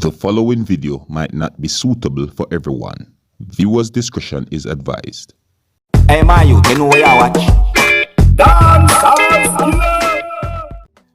The following video might not be suitable for everyone. Viewers' discretion is advised. Hey man, you know where I watch? Dancehall.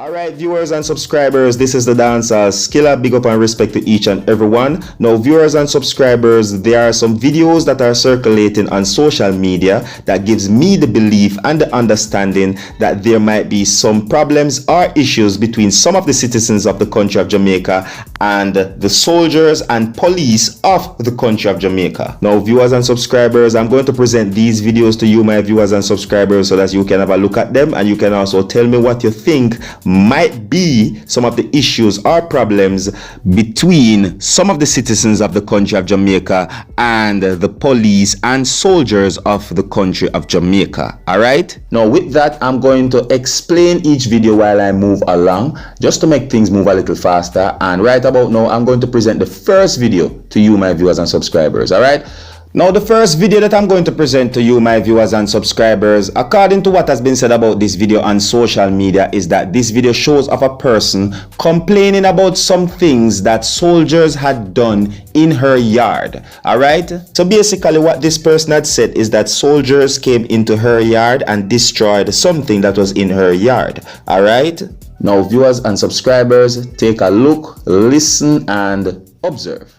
Alright, viewers and subscribers, this is the Dancehall. Big up and respect to each and everyone. Now, viewers and subscribers, there are some videos that are circulating on social media that gives me the belief and the understanding that there might be some problems or issues between some of the citizens of the country of Jamaica and the soldiers and police of the country of Jamaica. Now, viewers and subscribers, I'm going to present these videos to you, my viewers and subscribers, so that you can have a look at them and you can also tell me what you think might be some of the issues or problems between some of the citizens of the country of Jamaica and the police and soldiers of the country of Jamaica. All right, now with that, I'm going to explain each video while I move along, just to make things move a little faster. And right about now, I'm going to present the first video to you, my viewers and subscribers. All right, now the first video that I'm going to present to you, my viewers and subscribers, according to what has been said about this video on social media, is that this video shows of a person complaining about some things that soldiers had done in her yard. All right, so basically what this person had said is that soldiers came into her yard and destroyed something that was in her yard. All right, now viewers and subscribers, take a look, listen and observe.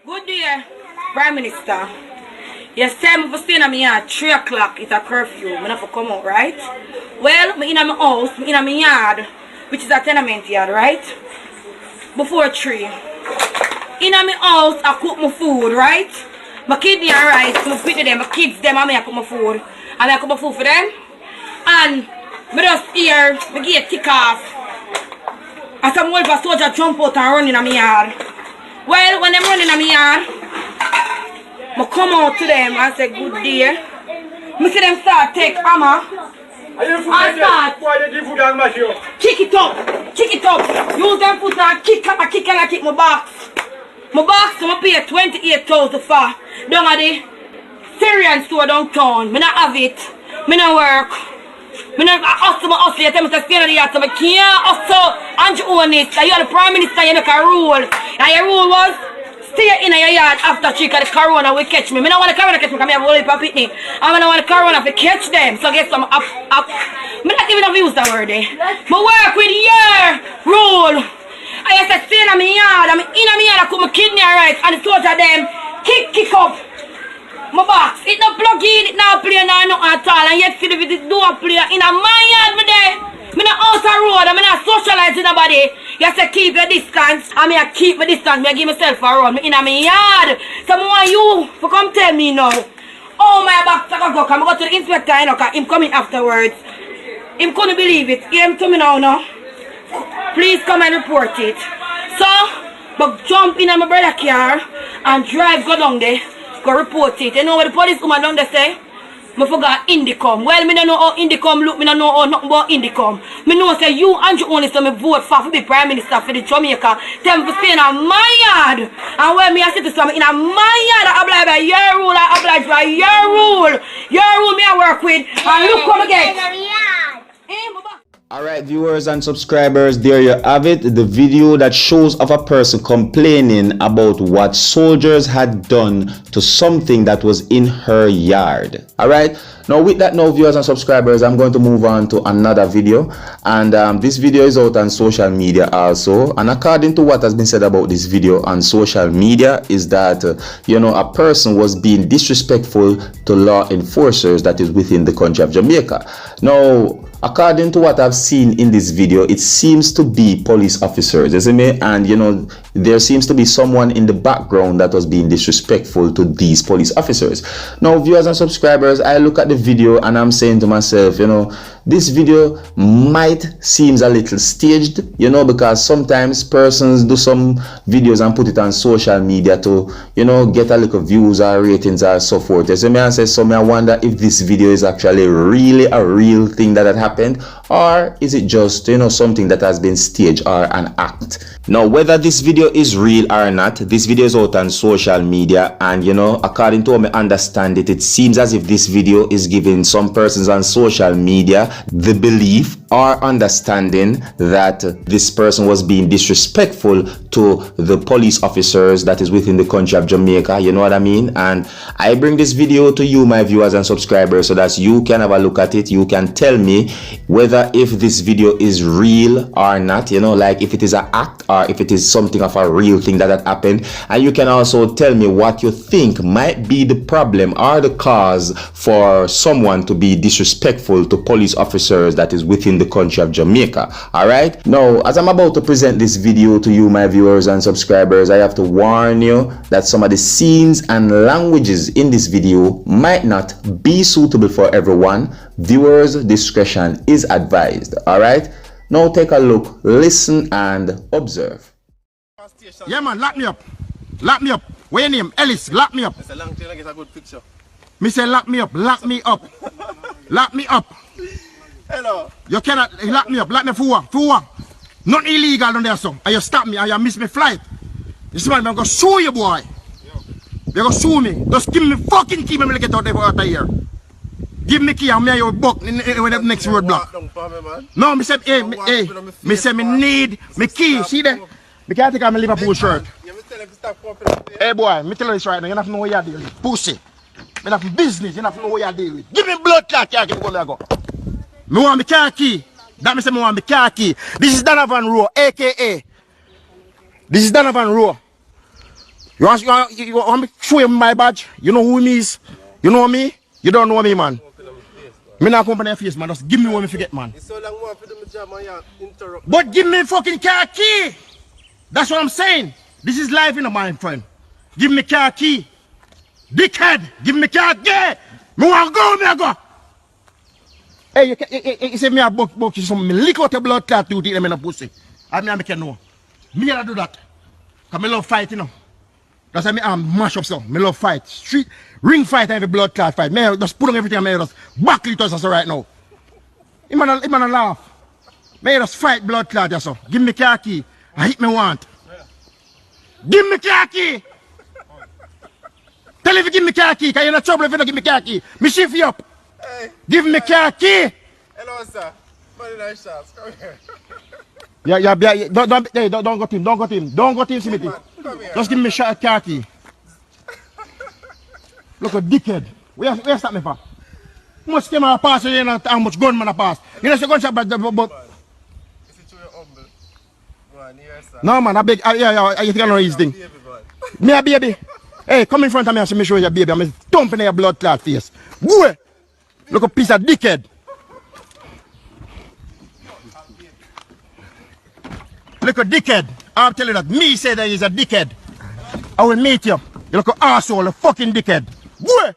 Good day, Prime Minister. You say me for staying at me yard 3 o'clock, it's a curfew. I have to come out, right? Well, I'm in my house, I'm in my yard, which is a tenement yard, right? Before 3. In my house, I cook my food, right? My kids are right, so I feed them, my kids them, I cook my food. And I cook my food for them. And I just hear, I get tick off. And some wolf soldier jump out and run in my yard. Well, when I'm running in my yard, I come out to them and say good day. I see them start take hammer and start kick it up. Use them foot and kick and I kick my box. My box I pay 28,000 for. Down at the Syrian store downtown. I don't have it. I don't work. I don't hustle. You tell me to stay in the yard, so I can't hustle and you own it. You are the Prime Minister, you make a rule. And your rule was stay in your yard after 3 because the corona will catch me. I don't want the corona to catch me because I have a whole heap of pitney. And I don't want the corona to catch them. So guess I'm up. I not even have used that word there. I work with your rule. I just stay in my yard. I'm in my yard, I put my kidney right. And the soldier them kick up my box. It not plug in, it not play no at all. And yet see the door play in my yard me there. I'm not out the road, I'm not socialize with nobody. You have to keep your distance. I keep my distance, I give myself a run. I'm in my yard. So I want you to come tell me now. Oh my box, I'm going to go to the inspector, you know, because him coming afterwards. Him couldn't believe it. He came to me now, no? Please come and report it. So, but jump in my brother car and drive go down there. Go report it. You know what the police woman down there say? I forgot Indicom. Well, I don't know how Indicom look. I don't know nothing about Indicom. I know say you and you only so me vote for the Prime Minister for the Jamaica. Tell me to stay in my yard. And when me I say to some in my yard, I oblige by your rule. I oblige by your rule. Your rule me I work with. And look come again. Alright, viewers and subscribers, there you have it, the video that shows of a person complaining about what soldiers had done to something that was in her yard. Alright, now with that now, viewers and subscribers, I'm going to move on to another video. And this video is out on social media also. And according to what has been said about this video on social media is that, a person was being disrespectful to law enforcers that is within the country of Jamaica. Now, according to what I've seen in this video, it seems to be police officers, isn't it? And there seems to be someone in the background that was being disrespectful to these police officers. Now, viewers and subscribers, I look at the video and I'm saying to myself, this video might seems a little staged, because sometimes persons do some videos and put it on social media to, get a little views or ratings or so forth. So I wonder if this video is actually really a real thing that had happened, or is it just, something that has been staged or an act. Now, whether this video is real or not, this video is out on social media, and according to how I understand it, it seems as if this video is giving some persons on social media the belief our understanding that this person was being disrespectful to the police officers that is within the country of Jamaica, you know what I mean? And I bring this video to you, my viewers and subscribers, so that you can have a look at it. You can tell me whether if this video is real or not, you know, like if it is an act or if it is something of a real thing that had happened. And you can also tell me what you think might be the problem or the cause for someone to be disrespectful to police officers that is within the country of Jamaica. All right, now as I'm about to present this video to you, my viewers and subscribers, I have to warn you that some of the scenes and languages in this video might not be suitable for everyone. Viewers' discretion is advised. All right, now take a look, listen and observe. Yeah man, lock me up. Lock me up. What's your name? Ellis, lock me up. It's a long thing, it's a good picture. Me say lock me up, lock me up. Lock me up. Hello. You cannot lock me up, lock me for what? For what? Nothing illegal on there, so. And you stop me and you miss my flight. You see man, I'm gonna sue you, boy. You're gonna sue me. Just give me fucking key when I get out of here. Give me key and me and you buck in the next roadblock. No, me say, hey, me say me need me key. See there? Me can't take out my Liverpool shirt. Hey boy, me tell you this right now, you don't have to know what you're dealing with. Pussy. You have business, you don't have to know what you're dealing with. Give me blood clot, you give me go. Me want me car key. That me say me want me car key. This is Donovan Rowe, aka. This is Donovan Rowe. You want me to show you my badge? You know who me is? You know me? You don't know me, man. Me not come on your face, man. Just give me what me forget, man. It's so long more for the job and you interrupt. But give me fucking car key. That's what I'm saying. This is life, you know, my friend. Give me car key. Dickhead, give me car key. Me want go, me go. Hey, you say me a book some me lick out the blood clot to eat them in a pussy. I mean I make you know. Me never do that. Cause me love fight, you know. That's why me mash up so. Me love fight. Street ring fight and every blood clot fight. Me just put on everything and me just back it us right now. He man laugh. Me just fight blood clot so. Give me car key. I hit me want. Give me car key. Tell him to give me car key, cause you're in trouble if you don't give me car key. Me shift you up. Hey. Give me car key. Hello, sir. Money nice shots. Come here. Yeah. Don't go to him. Don't go to him, Smithy. Come here. Just give me a car key. Look at dickhead. Where stop me for? How much camera pass you and how much gunman I pass? You know, gunshot, but. Is it true you're humble? Man, yes, sir. No, man, I beg. Yeah, you think I know his thing. Me a baby. Hey, come in front of me and see me show you a baby. I'm thumping your blood clot face. Go! Look a piece of dickhead. Look a dickhead. I'll tell you that. Me say that he's a dickhead. I will meet you. You look an asshole, a fucking dickhead. Go!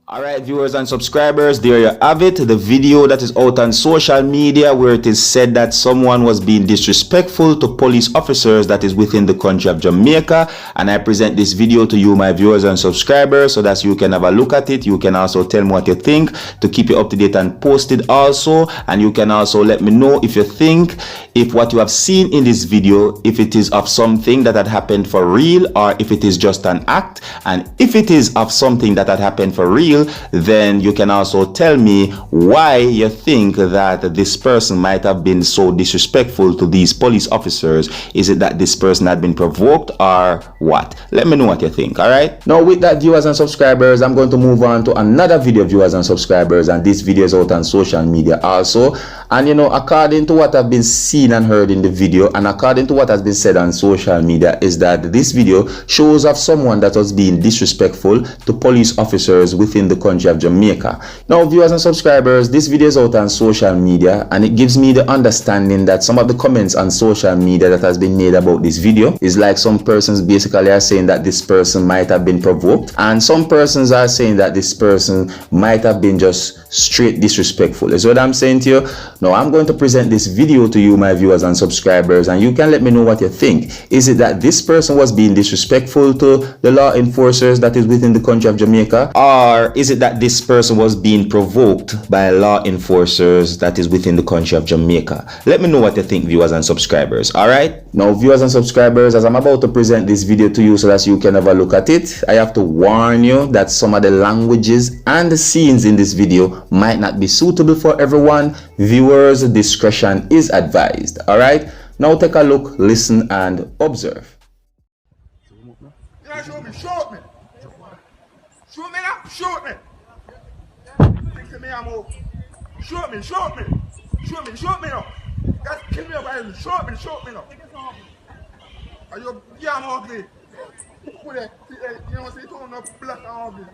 Alright, viewers and subscribers, there you have it, the video that is out on social media where it is said that someone was being disrespectful to police officers that is within the country of Jamaica, and I present this video to you, my viewers and subscribers, so that you can have a look at it. You can also tell me what you think to keep you up to date and posted also, and you can also let me know if you think if what you have seen in this video, if it is of something that had happened for real or if it is just an act, and if it is of something that had happened for real, then you can also tell me why you think that this person might have been so disrespectful to these police officers. Is it that this person had been provoked or what? Let me know what you think. All right, now with that, viewers and subscribers, I'm going to move on to another video, viewers and subscribers, and this video is out on social media also. And you know, according to what I've been seen and heard in the video, and according to what has been said on social media, is that this video shows of someone that was being disrespectful to police officers within the country of Jamaica. Now, viewers and subscribers, this video is out on social media, and it gives me the understanding that some of the comments on social media that has been made about this video is like some persons basically are saying that this person might have been provoked, and some persons are saying that this person might have been just straight disrespectful. Is what I'm saying to you. Now, I'm going to present this video to you, my viewers and subscribers, and you can let me know what you think. Is it that this person was being disrespectful to the law enforcers that is within the country of Jamaica, or is it that this person was being provoked by law enforcers that is within the country of Jamaica? Let me know what you think, viewers and subscribers. All right, now, viewers and subscribers, as I'm about to present this video to you so that you can have a look at it, I have to warn you that some of the languages and the scenes in this video video might not be suitable for everyone. Viewers' discretion is advised. Alright? Now take a look, listen, and observe. Yeah, shoot me. Shoot me now. Shoot me. Shoot me now. Shoot me now. Guys, kill me up. Shoot me now. Are you damn ugly? You know, see, you don't know black and ugly.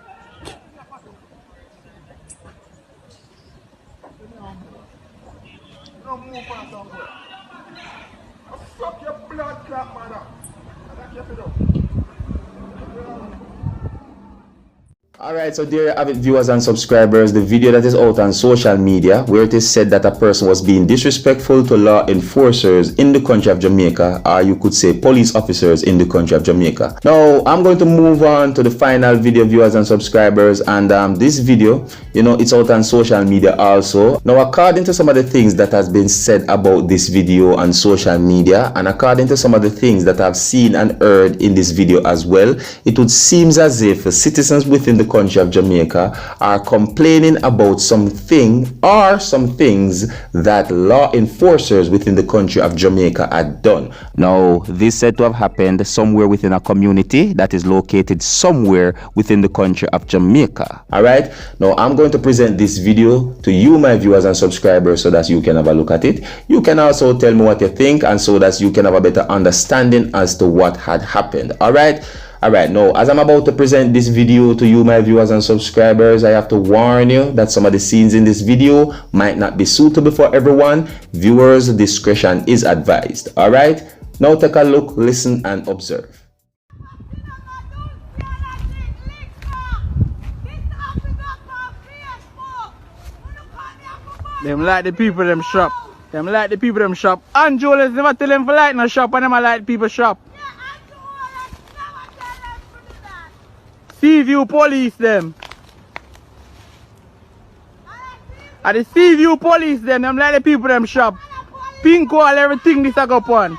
No move on somewhere. I'll suck your blood clot, mother. And that's your fiddle. Alright, so there you have it, viewers and subscribers, the video that is out on social media where it is said that a person was being disrespectful to law enforcers in the country of Jamaica, or you could say police officers in the country of Jamaica. Now, I'm going to move on to the final video, viewers and subscribers, and this video, you know, it's out on social media also. Now, according to some of the things that has been said about this video on social media, and according to some of the things that I've seen and heard in this video as well, it would seem as if citizens within the country of Jamaica are complaining about something or some things that law enforcers within the country of Jamaica had done. Now, this said to have happened somewhere within a community that is located somewhere within the country of Jamaica. Alright, now I'm going to present this video to you, my viewers and subscribers, so that you can have a look at it. You can also tell me what you think, and so that you can have a better understanding as to what had happened. Alright, now as I'm about to present this video to you, my viewers and subscribers, I have to warn you that some of the scenes in this video might not be suitable for everyone. Viewers' discretion is advised. Alright, now take a look, listen, and observe. Them like the people them shop. And Joel's never tell them for like no shop, and them like people shop. Sea View police them. And the Sea View police them like the people them shop. Pink all everything this I go on.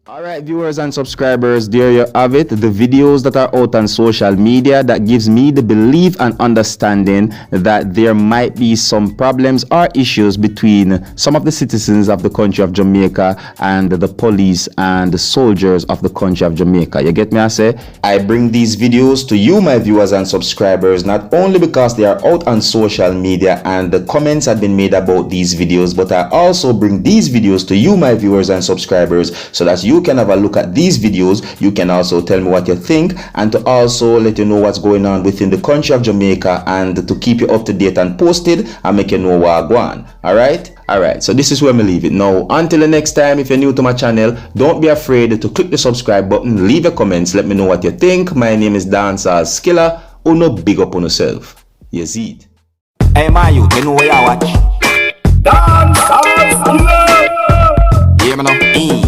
Alright, viewers and subscribers, there you have it, the videos that are out on social media that gives me the belief and understanding that there might be some problems or issues between some of the citizens of the country of Jamaica and the police and the soldiers of the country of Jamaica. You get me, I say? I bring these videos to you, my viewers and subscribers, not only because they are out on social media and the comments have been made about these videos, but I also bring these videos to you, my viewers and subscribers, so that you can have a look at these videos. You can also tell me what you think, and to also let you know what's going on within the country of Jamaica, and to keep you up to date and posted and make you know what I go on. Alright, so this is where I leave it. Now, until the next time, if you're new to my channel, don't be afraid to click the subscribe button, leave your comments, let me know what you think. My name is Dancehall. Uno big up on yourself. You see it. Hey, my youth, you know where you watch? Dancehall. Yeah, man.